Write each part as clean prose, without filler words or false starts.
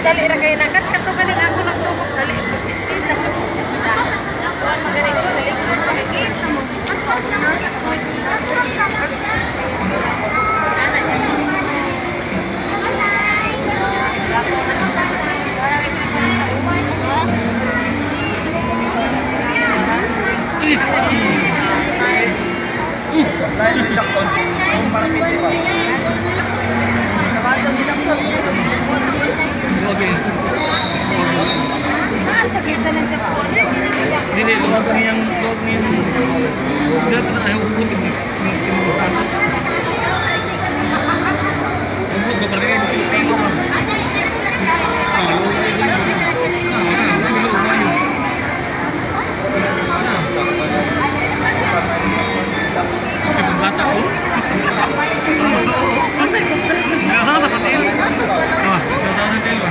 Dali ra kayo nakat kato galing ako nagtubok dali. Speed na. Magaling ko dali. Makikita mo. Selain di Jackson, para PC pa. Sabato di Jackson. Okay. Sakit na ng Jackson. Hindi, luwag niyang dapat na ayaw putik ng atas. Huwag ba pala kayo pinipilo ka? Bata ko? Nasa sa patil? Nasa sa patil ba?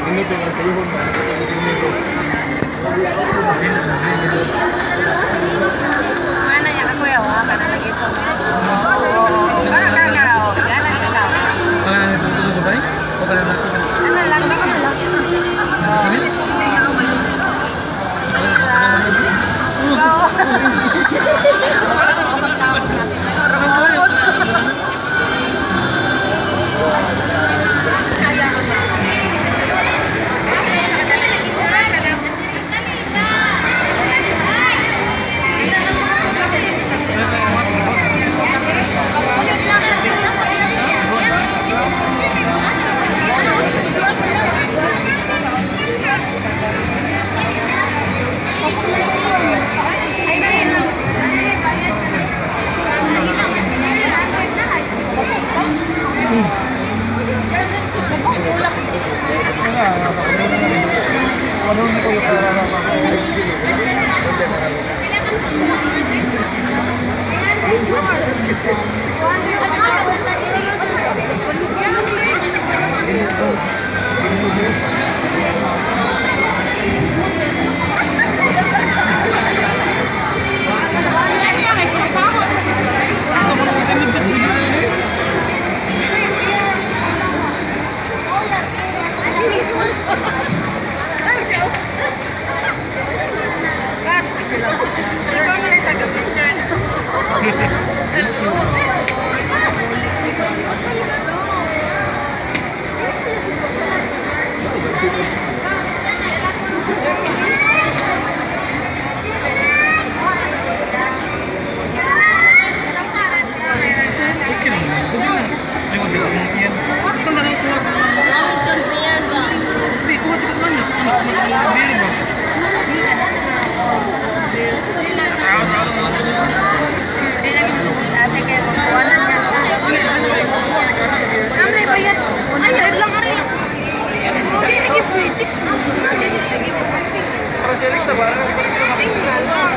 Ini dengan sayur Mana yang aku ya, wah karena lagi itu. Karena raw, karena raw. Kailangan ito ito ba? O kailangan natin? Ano lang, ano lang. Sabi?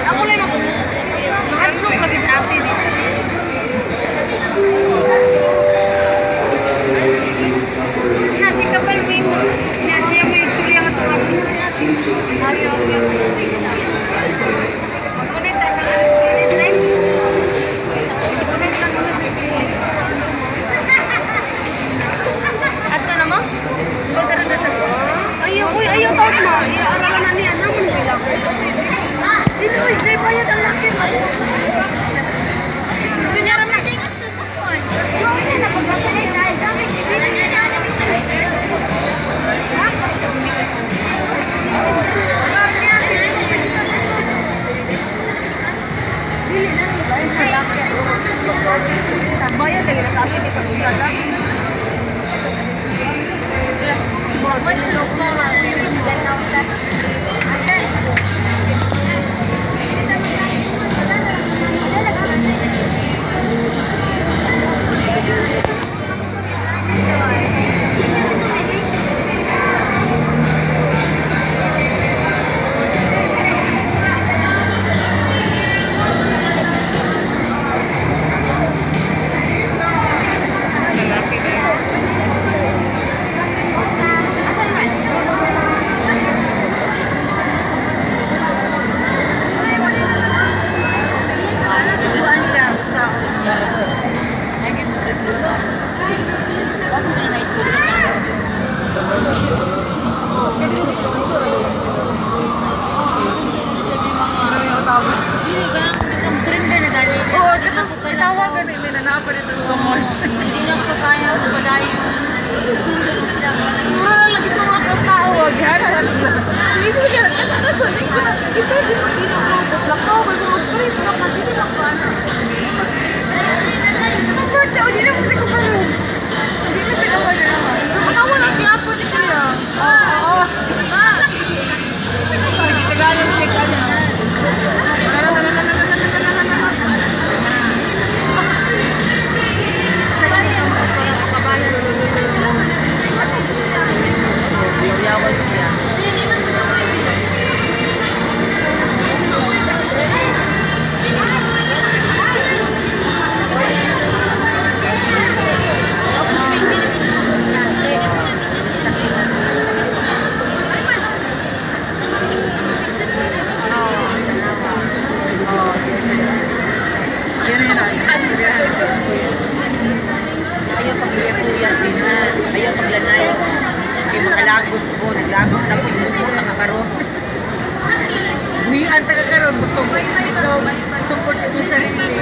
Ako lang ako. Nakatlog lagi sa atin eh. Nasi kapal means nasi ang may istorya nga sa kasi natin. Ayaw. Connect ka lang. Connect lang mo sa screen. Ato na mo? Pagkaroon na sa ayaw tawag mo. Aralan na niya. Naman bilang. Dito, isay pa yan ang laki. Kunyara na. Tingat to sa phone. Gawin na na. Pagkakalay dahil sa akin. Bayad lagi na sa akin. Isang busa lang. What's your Kuan taga karon butong. Support mo sarili.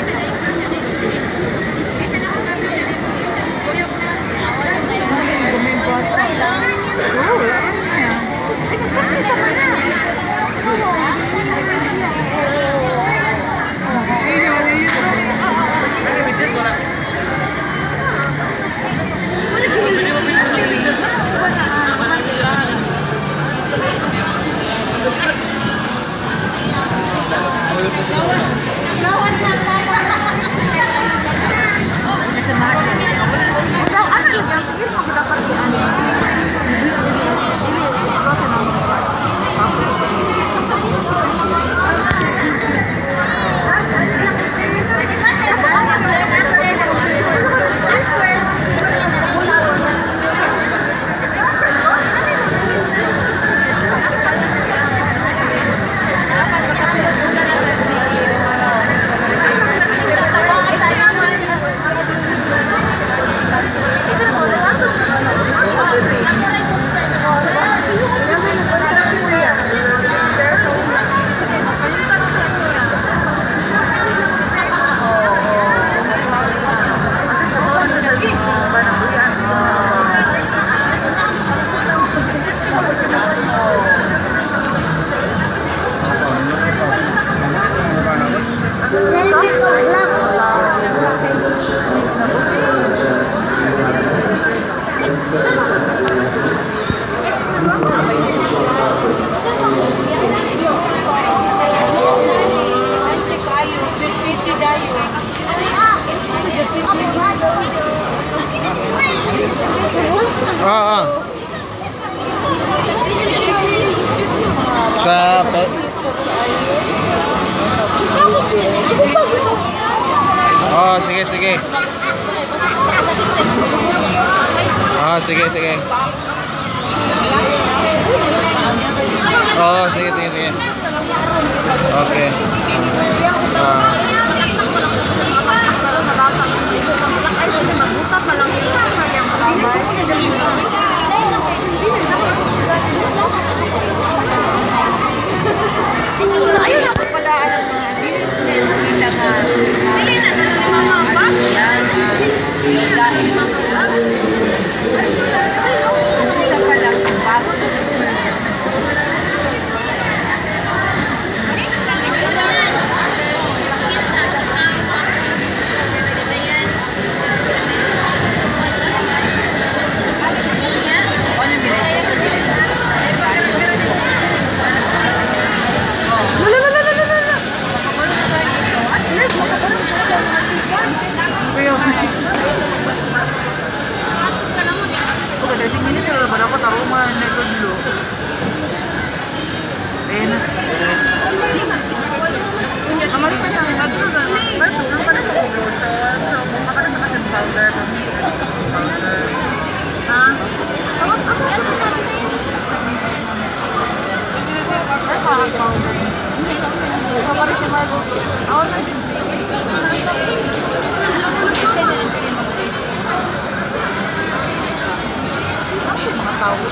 Oo. Sa Oh, sige, sige. Oh, sige, sige. Oh, sige, sige, sige. Okay. Ayun ako pala alam mga dili na ni mama ba? Dili mama ba? Isa pa lang bago.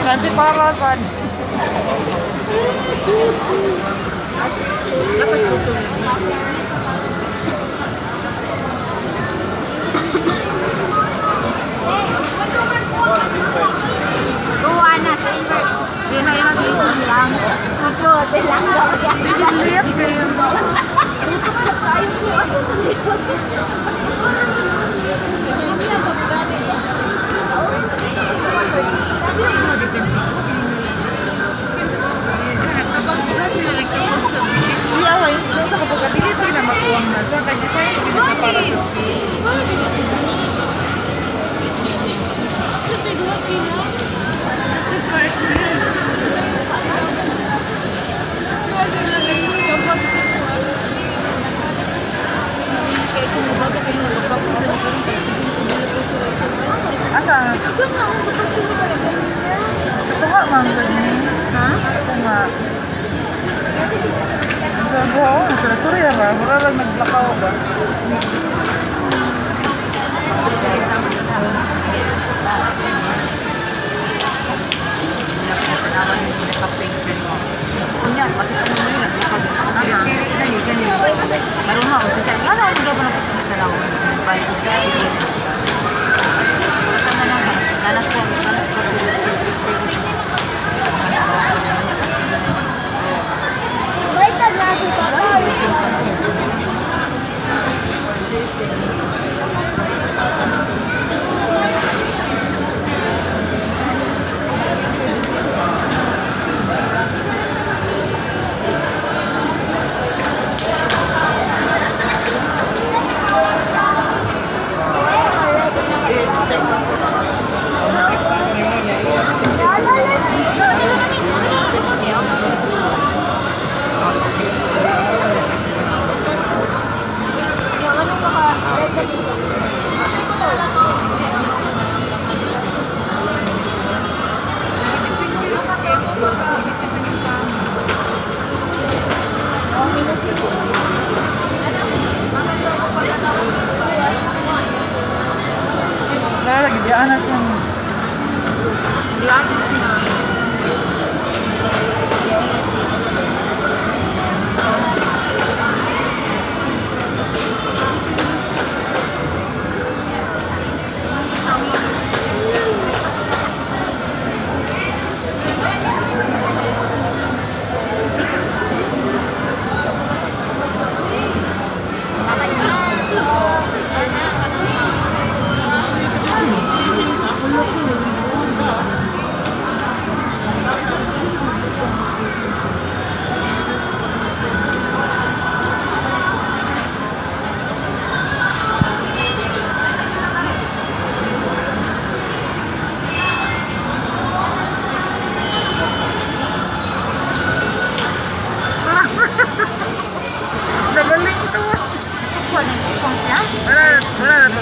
Nanti para kan. Dapat tutup. Tuwa na sa invert. Di na yan ang lang. Ako, tilangga. Lihat kayo. Tutok sa tayo ko. Asa na lihat? Hindi ako gamit. Iya, wah, ini sa kapag dili pa na makuwang na siya. Kaya sa hindi na siya para sa skin. Asa? Ito nga, manggod ni. Ha? Ito nga. Sabi ko, nasa ba? Mura lang naglakaw ba? Kunya, pati kami mo yun, naglipag. Gani. Laro nga, o sa nga na, hindi ba napunta sa lawan? Balik ko sa danas ko. Lagi di anas yang nagaling ito. Wala na to.